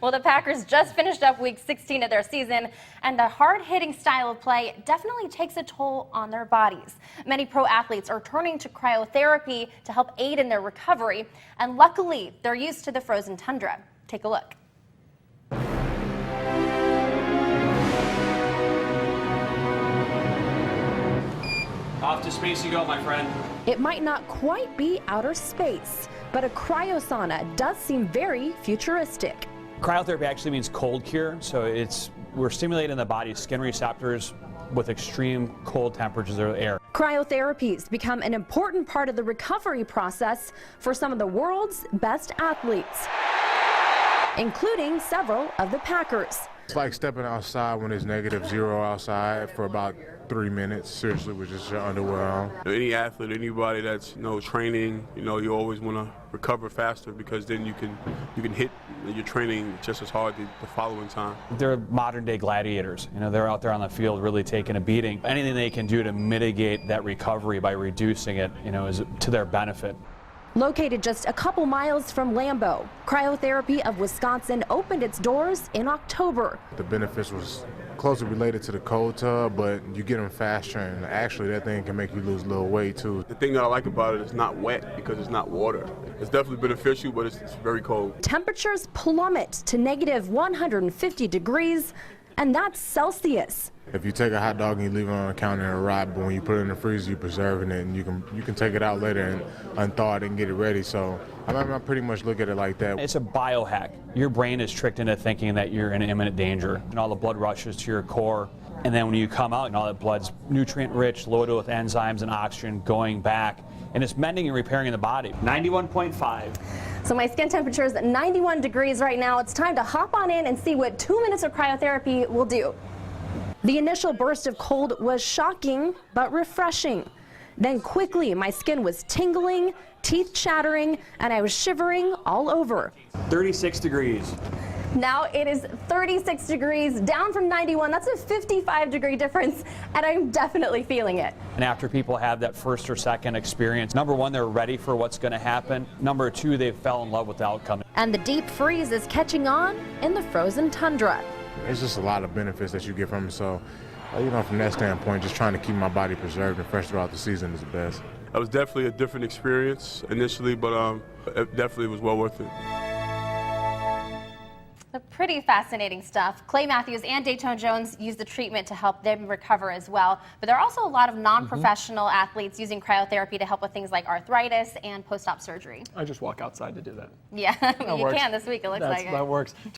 Well, the Packers just finished up week 16 of their season, and the hard-hitting style of play definitely takes a toll on their bodies. Many pro athletes are turning to cryotherapy to help aid in their recovery, and luckily, they're used to the frozen tundra. Take a look. Off to space you go, my friend. It might not quite be outer space, but a cryosauna does seem very futuristic. Cryotherapy actually means cold cure, so we're stimulating the body's skin receptors with extreme cold temperatures of the air. Cryotherapies become an important part of the recovery process for some of the world's best athletes, including several of the Packers. It's like stepping outside when it's -0 outside for about 3 minutes, seriously, with just your underwear on. Any athlete, anybody that's training, you always want to recover faster because then you can hit your training just as hard the following time. They're modern day gladiators. They're out there on the field really taking a beating. Anything they can do to mitigate that recovery by reducing it, is to their benefit. Located just a couple miles from Lambeau, Cryotherapy of Wisconsin opened its doors in October. The benefits was closely related to the cold tub, but you get them faster, and actually that thing can make you lose a little weight too. The thing that I like about it is not wet because it's not water. It's definitely beneficial, but it's very cold. Temperatures plummet to -150 degrees, and that's Celsius. If you take a hot dog and you leave it on the counter and it rot, but when you put it in the freezer, you're preserving it, and you can take it out later and unthaw it and get it ready. So I pretty much look at it like that. It's a biohack. Your brain is tricked into thinking that you're in imminent danger, and all the blood rushes to your core. And then when you come out, and all that blood's nutrient-rich, loaded with enzymes and oxygen going back, and it's mending and repairing the body. 91.5. So my skin temperature is at 91 degrees right now. It's time to hop on in and see what 2 minutes of cryotherapy will do. The initial burst of cold was shocking but refreshing. Then quickly my skin was tingling, teeth chattering, and I was shivering all over. 36 degrees. Now it is 36 degrees, down from 91. That's a 55-degree difference, and I'm definitely feeling it. And after people have that first or second experience, number one, they're ready for what's going to happen. Number two, they fell in love with the outcome. And the deep freeze is catching on in the frozen tundra. It's just a lot of benefits that you get from it. So, from that standpoint, just trying to keep my body preserved and fresh throughout the season is the best. That was definitely a different experience initially, but it definitely was well worth it. Pretty fascinating stuff. Clay Matthews and Dayton Jones use the treatment to help them recover as well. But there are also a lot of non-professional athletes using cryotherapy to help with things like arthritis and post-op surgery. I just walk outside to do that. Yeah, you can this week, it looks like it. That works.